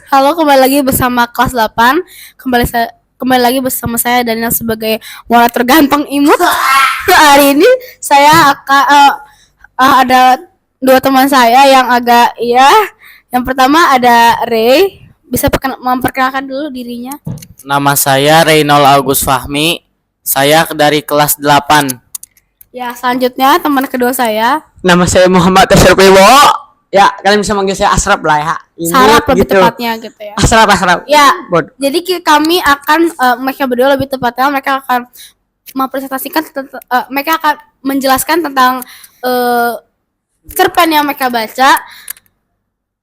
Halo, kembali lagi bersama kelas 8. Kembali lagi bersama saya Daniel sebagai moderator ganteng imut. Hari ini saya akan ada dua teman saya yang agak Yang pertama ada Ray. Bisa memperkenalkan dulu dirinya. Nama saya Reynol Agus Fahmi. Saya dari kelas 8. Ya, selanjutnya teman kedua saya. Nama saya Muhammad Tasir Wibowo. Ya, kalian bisa manggil saya Asraf lah ya. Sarap lebih tepatnya gitu ya. Asraf. Ya, jadi kami akan mereka berdua lebih tepatnya mereka akan mempresentasikan mereka akan menjelaskan tentang cerpen yang mereka baca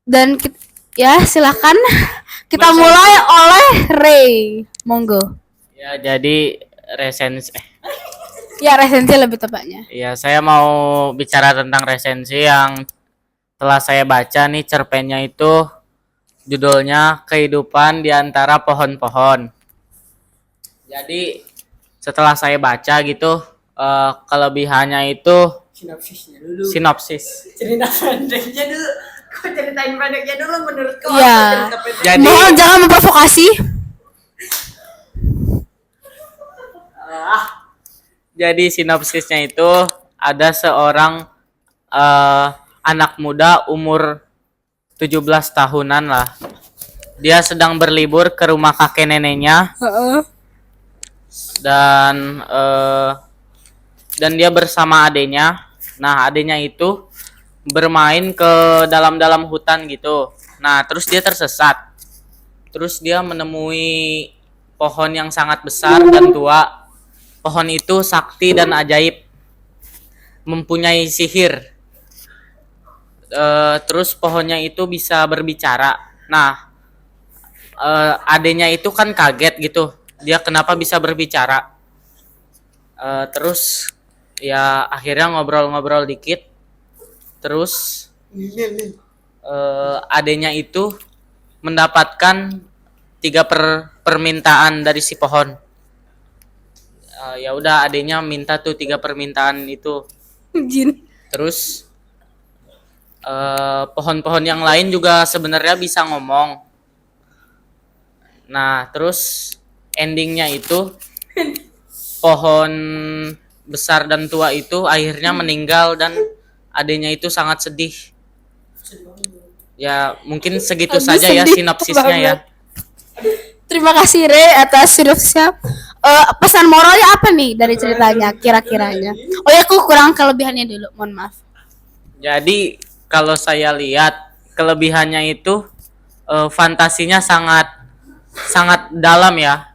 dan silakan kita mulai oleh Ray. Monggo. Ya, jadi resensi resensi lebih tepatnya. Ya, saya mau bicara tentang resensi yang telah saya baca nih. Cerpennya itu judulnya Kehidupan di Antara Pohon-Pohon. Jadi setelah saya baca gitu, kelebihannya itu Sinopsisnya dulu. Cerita pendeknya dulu. Kok ceritain pendeknya dulu menurut kau? Iya. Jadi Mohon jangan memprovokasi. Jadi sinopsisnya itu ada seorang anak muda umur 17 tahunan lah. Dia sedang berlibur ke rumah kakek neneknya dan dia bersama adenya. Nah, adenya itu bermain ke dalam hutan gitu. Nah, terus dia tersesat. Terus dia menemui pohon yang sangat besar dan tua. Pohon itu sakti dan ajaib, mempunyai sihir. Terus pohonnya itu bisa berbicara. Nah, adenya itu kan kaget gitu. Dia kenapa bisa berbicara? Terus ya akhirnya ngobrol-ngobrol dikit. Terus adenya itu mendapatkan 3 permintaan dari si pohon. Ya udah, adenya minta tuh 3 permintaan itu. Jin. Terus pohon-pohon yang lain juga sebenarnya bisa ngomong. Nah, terus endingnya itu pohon besar dan tua itu akhirnya meninggal dan adanya itu sangat sedih. Ya, mungkin segitu saja ya sinopsisnya ya. Terima kasih Ray atas sinopsisnya. Pesan moralnya apa nih dari ceritanya kira-kiranya? Oh ya, aku kurang kelebihannya dulu, mohon maaf. Jadi kalau saya lihat kelebihannya itu fantasinya sangat dalam ya.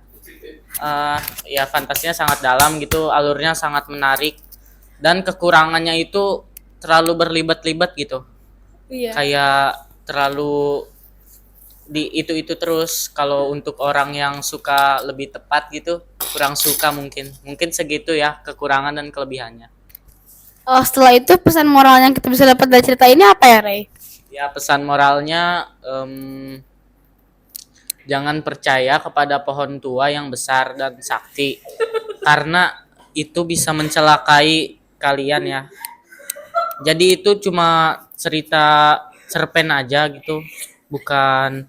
Ya fantasinya sangat dalam gitu, alurnya sangat menarik. Dan kekurangannya itu terlalu berlibat-libat gitu. Iya. Kayak terlalu di itu terus. Kalau untuk orang yang suka lebih tepat gitu, kurang suka mungkin segitu ya kekurangan dan kelebihannya. Oh, setelah itu pesan moral yang kita bisa dapat dari cerita ini apa ya, Ray? Ya, pesan moralnya jangan percaya kepada pohon tua yang besar dan sakti karena itu bisa mencelakai kalian ya. Jadi itu cuma cerita cerpen aja gitu, bukan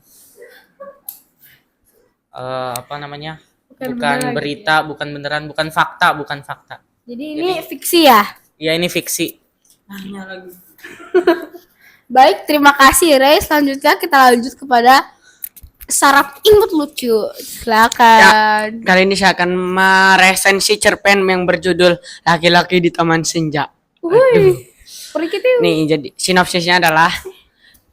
bukan berita, bukan beneran, bukan fakta. Jadi ini fiksi ya? Ya, ini fiksi. Baik, terima kasih Ray. Selanjutnya kita lanjut kepada Sarap Imut Lucu. Silakan. Kali ini saya akan meresensi cerpen yang berjudul Laki-laki di Taman Senja. Nih, jadi sinopsisnya adalah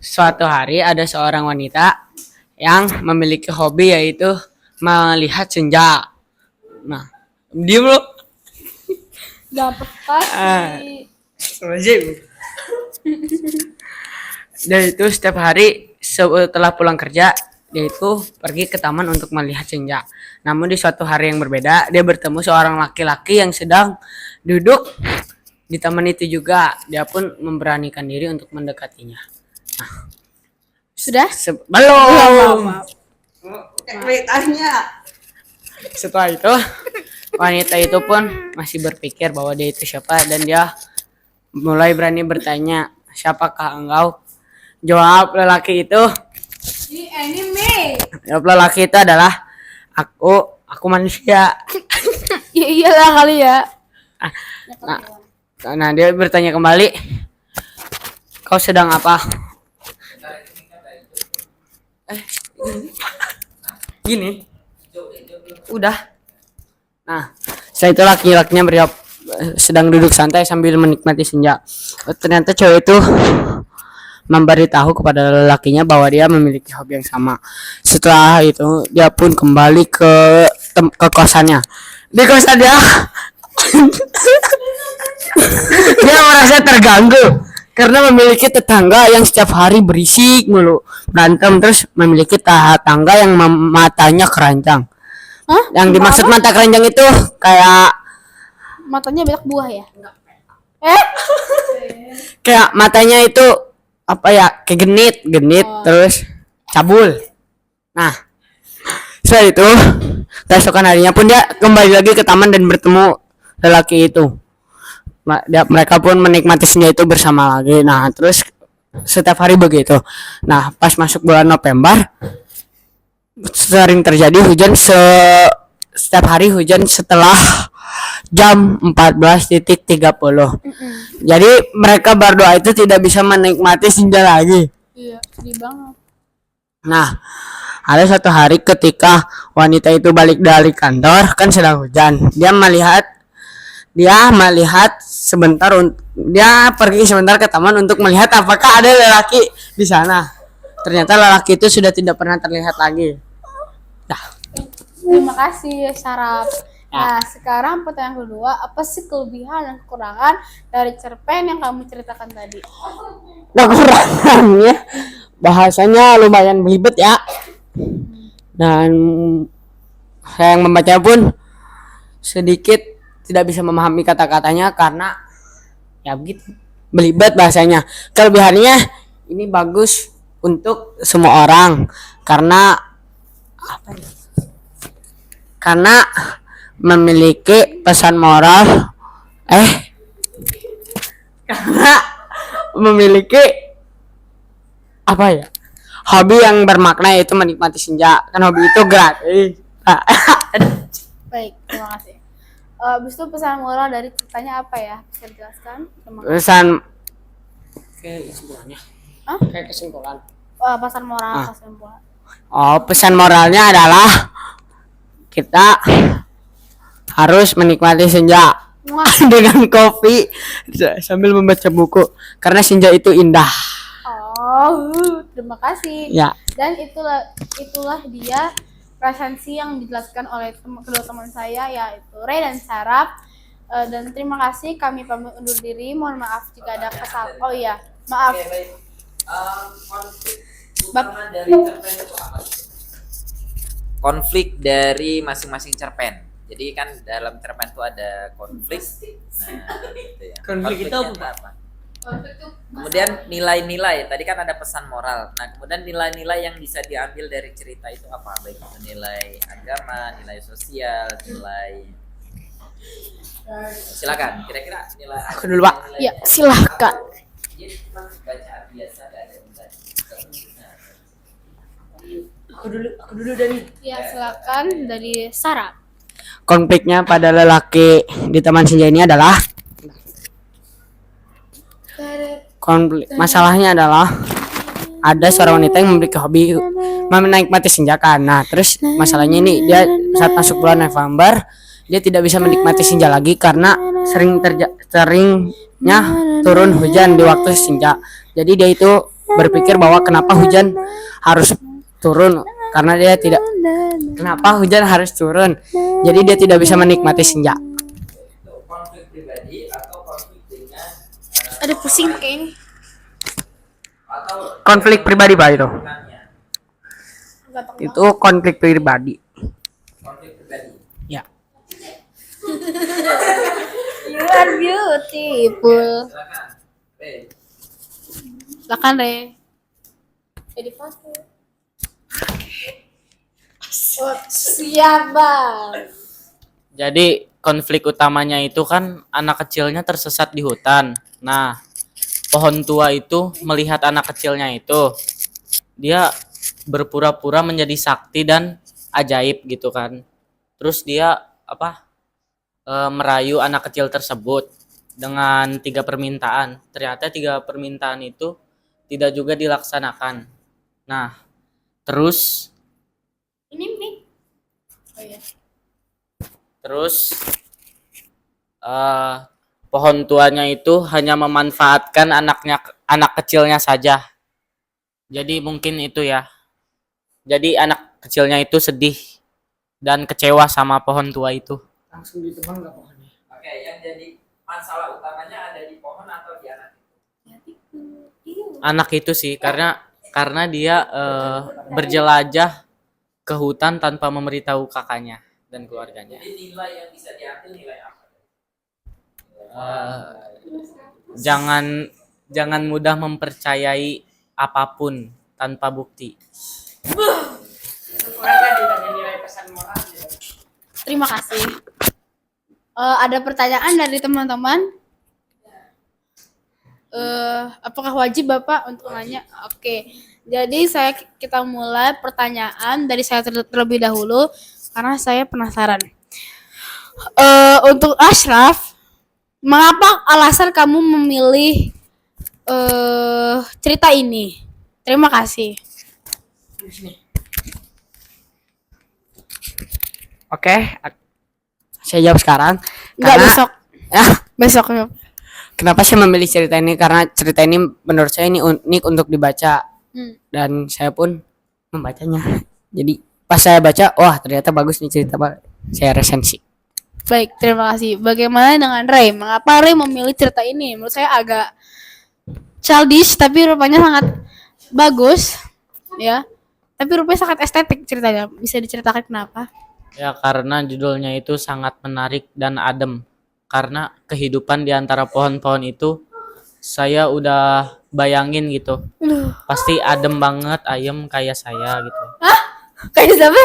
suatu hari ada seorang wanita yang memiliki hobi yaitu melihat senja. Nah, diem lo. Dapat pasti. Dan itu setiap hari setelah pulang kerja dia itu pergi ke taman untuk melihat senja. Namun di suatu hari yang berbeda dia bertemu seorang laki-laki yang sedang duduk di taman itu juga. Dia pun memberanikan diri untuk mendekatinya. Nah, sudah? Belum. Setelah itu wanita itu pun masih berpikir bahwa dia itu siapa dan dia mulai berani bertanya, siapakah engkau? Jawab lelaki itu. Ini anime. Jawab lelaki itu adalah aku manusia. Ya iyalah kali ya. Nah, dia bertanya kembali, kau sedang apa? Gini. Udah. Nah, setelah itu laki-lakinya berjawab, sedang duduk santai sambil menikmati senja. Ternyata cewek itu memberitahu kepada lelakinya bahwa dia memiliki hobi yang sama. Setelah itu dia pun kembali ke kosannya. Di kosan dia dia merasa terganggu karena memiliki tetangga yang setiap hari berisik mulu, berantem, terus memiliki tetangga yang matanya keranjang. Hah? Yang dimaksud mata keranjang itu kayak Matanya banyak buah ya? kayak matanya itu apa ya, kayak genit terus cabul. Nah, setelah itu keesokan harinya pun dia kembali lagi ke taman dan bertemu lelaki itu. Mereka pun menikmati senja itu bersama lagi. Nah, terus setiap hari begitu. Nah, pas masuk bulan November sering terjadi hujan setiap hari hujan setelah jam 14.30. Jadi mereka berdoa itu tidak bisa menikmati senja lagi. Iya, sedih banget. Nah, ada satu hari ketika wanita itu balik dari kantor, kan sedang hujan. Dia melihat sebentar, dia pergi sebentar ke taman untuk melihat apakah ada lelaki di sana. Ternyata lelaki itu sudah tidak pernah terlihat lagi. Nah, Terima kasih Sarap. Nah, sekarang pertanyaan kedua, apa sih kelebihan dan kekurangan dari cerpen yang kamu ceritakan tadi? kekurangannya bahasanya lumayan belibet ya. Dan saya yang membaca pun sedikit tidak bisa memahami kata-katanya karena ya begitu, belibet bahasanya. Kelebihannya ini bagus untuk semua orang karena apa ya? Karena memiliki pesan moral karena memiliki apa ya, hobi yang bermakna, yaitu menikmati senja. Kan hobi itu gratis. Baik, terima kasih. Habis itu pesan moral dari ceritanya apa ya? Bisa dijelaskan? Pesan kayak kesimpulannya. Hah? Kayak kesimpulan. Pesan moral, pesan moral. Oh, pesan moralnya adalah kita harus menikmati senja dengan kopi sambil membaca buku karena senja itu indah. Oh, terima kasih. Ya. Dan itulah dia resensi yang dijelaskan oleh kedua teman saya, yaitu Ray dan Sarap. Dan terima kasih, kami pamit undur diri. Mohon maaf jika ada kesalahan. Oh iya, maaf. Konflik dari masing-masing cerpen. Jadi kan dalam cerpen itu ada konflik. Nah, gitu ya. Konflik itu Konfliknya apa? Kemudian nilai-nilai. Tadi kan ada pesan moral. Nah, kemudian nilai-nilai yang bisa diambil dari cerita itu apa? Baik itu nilai agama, nilai sosial, nilai. Silakan. Kira-kira nilai. Aku dulu, Pak. Ya, silahkan. Jadi cuma bacaan biasa, gak ada nilai. Aku dulu dari Ya, silakan dari Sarap. konfliknya pada lelaki di taman senja ini adalah masalahnya adalah ada seorang wanita yang memiliki hobi menikmati senja kan. Nah, terus masalahnya ini dia saat masuk bulan November dia tidak bisa menikmati senja lagi karena seringnya turun hujan di waktu senja. Jadi dia itu berpikir bahwa kenapa hujan harus turun, karena dia tidak kenapa hujan harus turun. Jadi dia tidak bisa menikmati senja. Konflik pribadi atau konflik dengan Ada pusing kayak ini. atau Konflik pribadi Pak itu. hubungannya. Itu konflik pribadi. Konflik pribadi. Ya. You are beautiful. Silakan. Silakan Re. Jadi pakai. Oh, siap bang. Jadi konflik utamanya itu kan anak kecilnya tersesat di hutan. Nah, pohon tua itu melihat anak kecilnya itu, dia berpura-pura menjadi sakti dan ajaib gitu kan. Terus dia merayu anak kecil tersebut dengan 3 permintaan. Ternyata 3 permintaan itu tidak juga dilaksanakan. Nah, terus Ini nih. Oh iya. terus pohon tuanya itu hanya memanfaatkan anak kecilnya saja. Jadi mungkin itu ya. Jadi anak kecilnya itu sedih dan kecewa sama pohon tua itu. Langsung ditebang nggak pohonnya? Oke, yang jadi masalah utamanya ada di pohon atau di anak itu? Anak itu sih karena dia berjelajah ke hutan tanpa memberitahu kakaknya dan keluarganya. Jadi nilai yang bisa diambil nilai apa? Jangan mudah mempercayai apapun tanpa bukti. Nilai pesan moral. Terima kasih. Ada pertanyaan dari teman-teman? Apakah wajib Bapak untuk nanya? Oke. Jadi kita mulai pertanyaan dari saya terlebih dahulu karena saya penasaran. Untuk Ashraf, mengapa alasan kamu memilih cerita ini? Terima kasih. Oke, saya jawab sekarang. Enggak, Karena- besok. Besok. Kenapa saya memilih cerita ini? Karena cerita ini menurut saya ini unik untuk dibaca dan saya pun membacanya. Jadi pas saya baca, wah ternyata bagus nih cerita, Pak. Saya resensi. Baik, terima kasih. Bagaimana dengan Ray? Mengapa Ray memilih cerita ini? Menurut saya agak childish, tapi rupanya sangat bagus, ya. Tapi rupanya sangat estetik ceritanya. Bisa diceritakan kenapa? Ya karena judulnya itu sangat menarik dan adem. Karena kehidupan di antara pohon-pohon itu saya udah bayangin gitu. Pasti adem banget, ayem kayak saya gitu. Kayak siapa?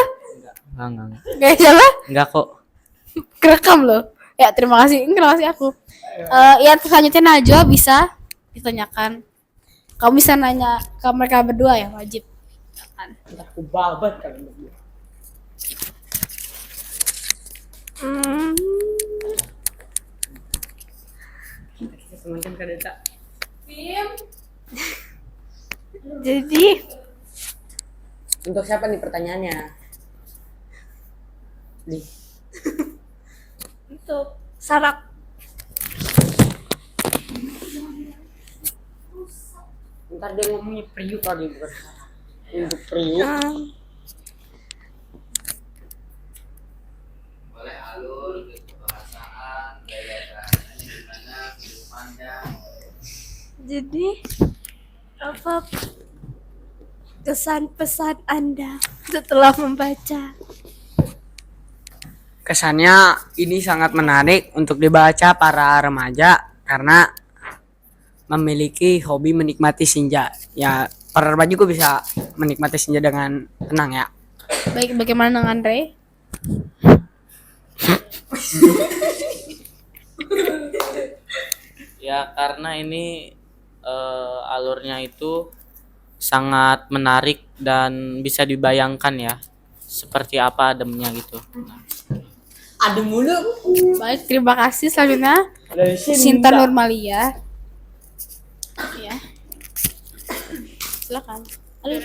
Enggak. Kayak siapa? Enggak kok. Kerekam loh. Ya, terima kasih. Terima kasih aku. Ya, selanjutnya Najwa bisa ditanyakan. Kamu bisa nanya ke mereka berdua ya, wajib. Aku babat kalau berdua. Temankan ke data. Jadi, Untuk siapa nih pertanyaannya? Nih. untuk Sarak. Ntar dia ngomongnya Priuk tadi bukan. Untuk Priuk. Boleh alur, kebahasaan, gaya bahasanya gimana, kehidupannya. Jadi apa kesan pesan Anda setelah membaca? Kesannya ini sangat menarik untuk dibaca para remaja karena memiliki hobi menikmati senja. Ya, para remaja juga bisa menikmati senja dengan tenang ya. Baik, bagaimana dengan Ray? Ya karena ini alurnya itu sangat menarik dan bisa dibayangkan ya seperti apa ademnya gitu. Ada mulu. Baik, terima kasih. Selanjutnya Sinta Nurmalia. Ya. Silakan. Aduh.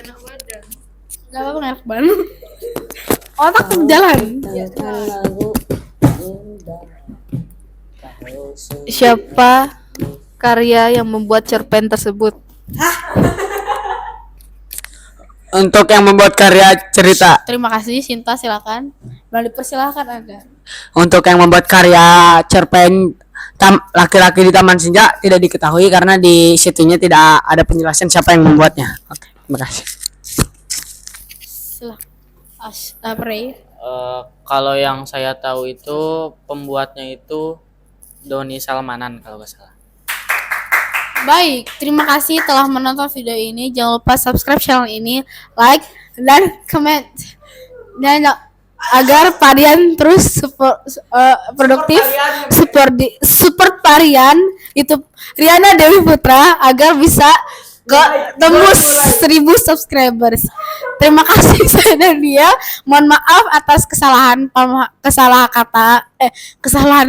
Gak apa-apa, ngerak banget. Otak berjalan. Siapa karya yang membuat cerpen tersebut? Untuk yang membuat karya cerita, Terima kasih, Sinta, silakan. Boleh dipersilahkan Anda. untuk yang membuat karya cerpen laki-laki di Taman Senja tidak diketahui karena di situnya tidak ada penjelasan siapa yang membuatnya. Oke, terima kasih. Silakan. Ray. Kalau yang saya tahu itu pembuatnya itu Doni Salmanan kalau nggak salah. Baik, terima kasih telah menonton video ini. Jangan lupa subscribe channel ini, like, dan comment. Dan agar Parian terus produktif, support Parian YouTube Riana Dewi Putra agar bisa ke tembus 1000 subscribers. Terima kasih saya dan dia. Mohon maaf atas kesalahan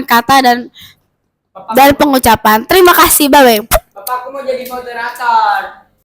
kata dan pengucapan. Terima kasih, bye. Bapakku mau jadi moderator.